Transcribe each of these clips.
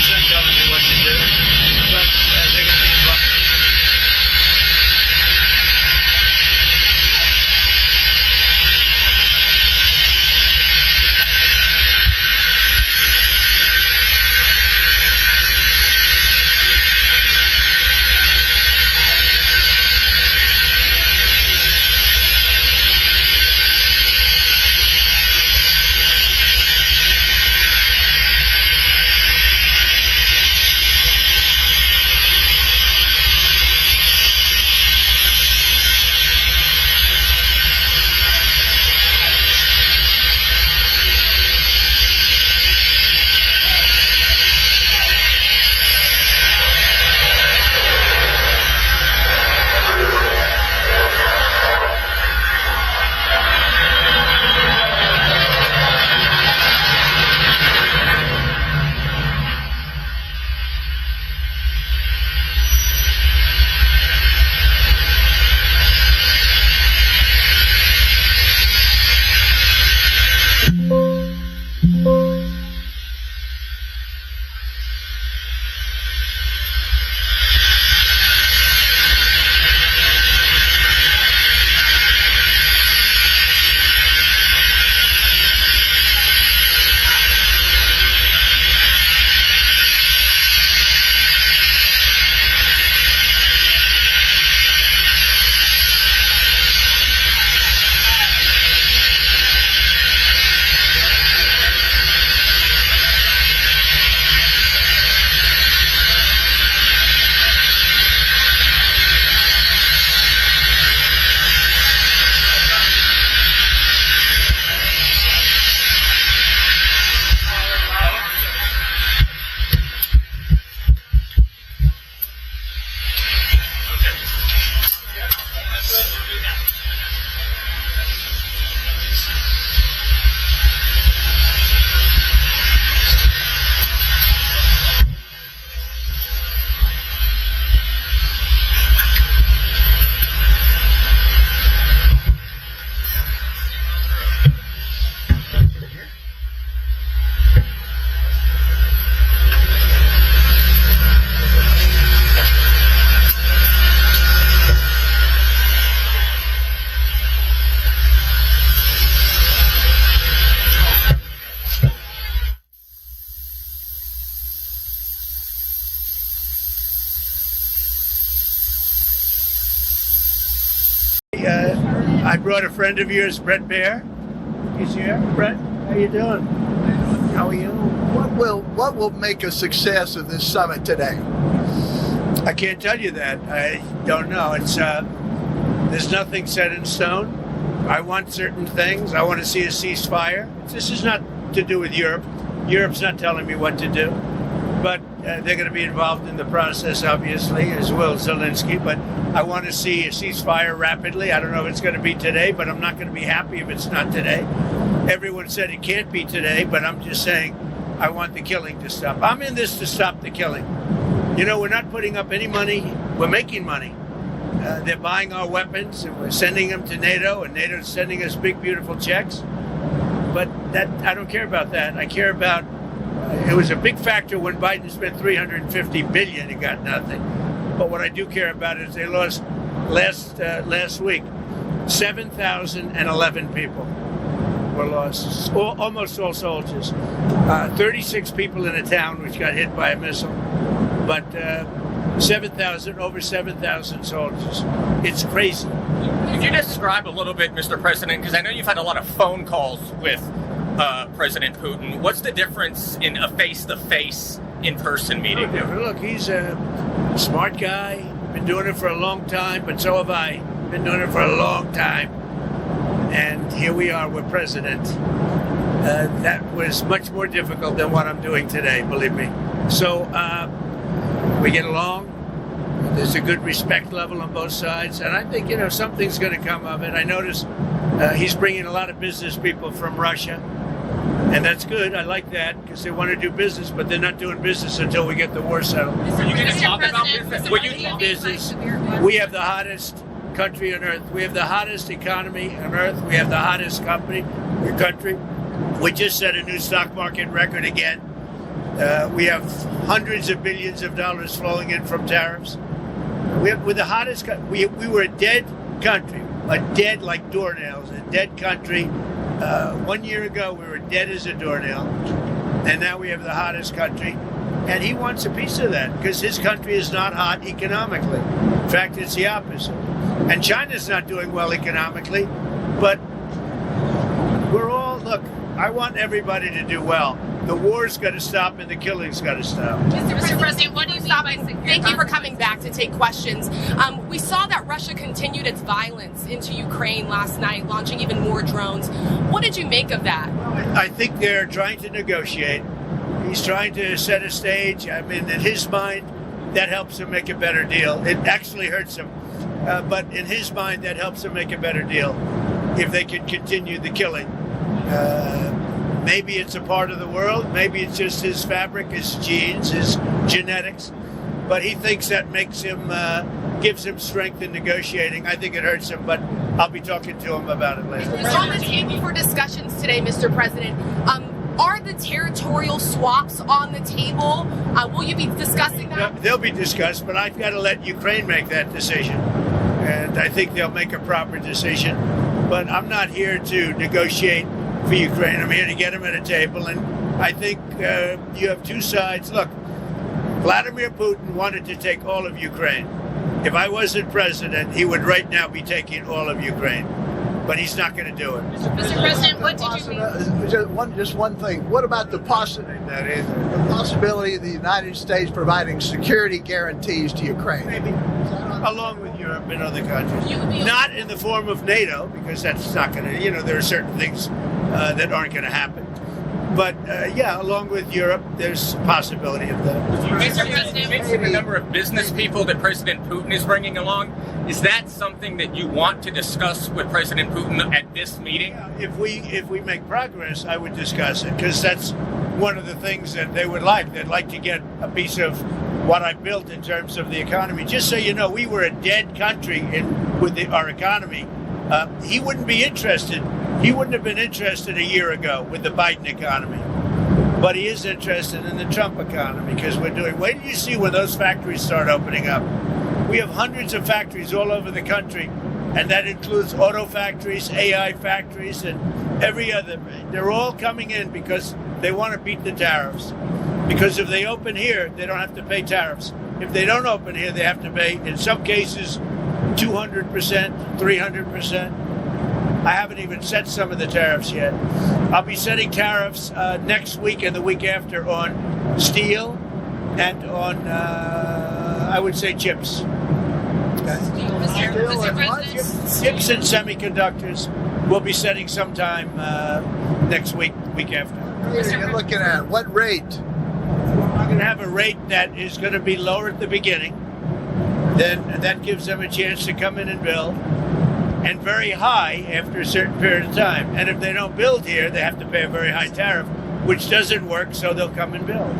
It's not telling me what to do, but they're going to be involved. I brought a friend of yours, Brett Bear. He's here. Brett, how you doing? How are you? What will make a success of this summit today? I can't tell you that. I don't know. It's there's nothing set in stone. I want certain things. I want to see a ceasefire. This is not to do with Europe. Europe's not telling me what to do. But they're going to be involved in the process, obviously, as will Zelensky. But I want to see a ceasefire rapidly. I don't know if it's going to be today, but I'm not going to be happy if it's not today. Everyone said it can't be today, but I'm just saying I want the killing to stop. I'm in this to stop the killing. You know, we're not putting up any money. We're making money. They're buying our weapons, and we're sending them to NATO, and NATO's sending us big, beautiful checks. But that I don't care about that. I care about it was a big factor when Biden spent $350 billion and got nothing. But what I do care about is they lost last week 7,011 people were lost, almost all soldiers. 36 people in a town which got hit by a missile, but over 7,000 soldiers. It's crazy. Could you describe a little bit, Mr. President, because I know you've had a lot of phone calls with President Putin. What's the difference in a face-to-face, in-person meeting? Look, he's a smart guy, been doing it for a long time, but so have I. Been doing it for a long time. And here we are, we're president. That was much more difficult than what I'm doing today, believe me. So we get along. There's a good respect level on both sides. And I think, something's going to come of it. I noticed he's bringing a lot of business people from Russia. And that's good. I like that because they want to do business, but they're not doing business until we get the war settled. You can talk about business. We have the hottest country on earth. We have the hottest economy on earth. We have the hottest country. We just set a new stock market record again. We have hundreds of billions of dollars flowing in from tariffs. We're the hottest. We were a dead country, dead like doornails, a dead country. 1 year ago, we were dead as a doornail, and now we have the hottest country. And he wants a piece of that because his country is not hot economically. In fact, it's the opposite. And China's not doing well economically, but look, I want everybody to do well. The war's got to stop and the killing's got to stop. Mr. President, what do you stop? Thank you for coming back to take questions. We saw that Russia continued its violence into Ukraine last night, launching even more drones. What did you make of that? I think they're trying to negotiate. He's trying to set a stage. I mean, in his mind, that helps him make a better deal. It actually hurts him. But in his mind, that helps him make a better deal if they can continue the killing. Maybe it's a part of the world. Maybe it's just his fabric, his genes, his genetics. But he thinks that makes him, gives him strength in negotiating. I think it hurts him, but I'll be talking to him about it later. It's on the table for discussions today, Mr. President. Are the territorial swaps on the table? Will you be discussing that? They'll be discussed, but I've got to let Ukraine make that decision. And I think they'll make a proper decision. But I'm not here to negotiate for Ukraine. I'm here to get them at a table. And I think you have two sides. Look, Vladimir Putin wanted to take all of Ukraine. If I wasn't president, he would right now be taking all of Ukraine. But he's not going to do it. Mr. President, what did you mean? Just one thing. What about the possibility of the United States providing security guarantees to Ukraine? Maybe. Along with Europe and other countries. Not in the form of NATO, because that's not going to, there are certain things that aren't going to happen. But, along with Europe, there's a possibility of that. Mr. President, the number of business people that President Putin is bringing along, is that something that you want to discuss with President Putin at this meeting? If we make progress, I would discuss it, because that's one of the things that they would like. They'd like to get a piece of what I built in terms of the economy. Just so you know, we were a dead country with our economy. He wouldn't be interested. He wouldn't have been interested a year ago with the Biden economy. But he is interested in the Trump economy because wait till you see when those factories start opening up. We have hundreds of factories all over the country, and that includes auto factories, AI factories, and every other. They're all coming in because they want to beat the tariffs. Because if they open here, they don't have to pay tariffs. If they don't open here, they have to pay, in some cases, 200%, 300%. I haven't even set some of the tariffs yet. I'll be setting tariffs next week and the week after on steel and on, I would say, chips. Mr. President? Chips and semiconductors we'll be setting sometime next week after. You're looking at what rate? I'm going to have a rate that is going to be lower at the beginning. Then that gives them a chance to come in and build. And very high after a certain period of time. And if they don't build here, they have to pay a very high tariff, which doesn't work, so they'll come and build.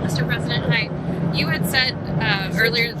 Mr. President, hi. You had said earlier...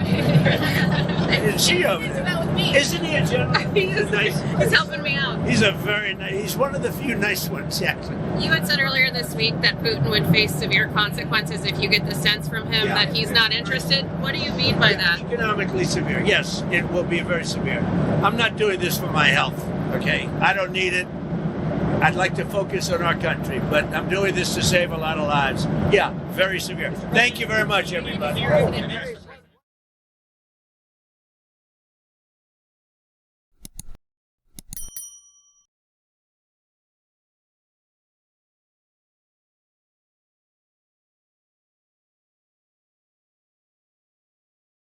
Is he over there? Isn't he a general? He's nice. He's helping me out. He's a very nice, he's one of the few nice ones, actually. You had said earlier this week that Putin would face severe consequences if you get the sense from him that he's not interested. What do you mean by that? Economically severe. Yes, it will be very severe. I'm not doing this for my health, okay? I don't need it. I'd like to focus on our country, but I'm doing this to save a lot of lives. Yeah, very severe. Thank you very much, everybody.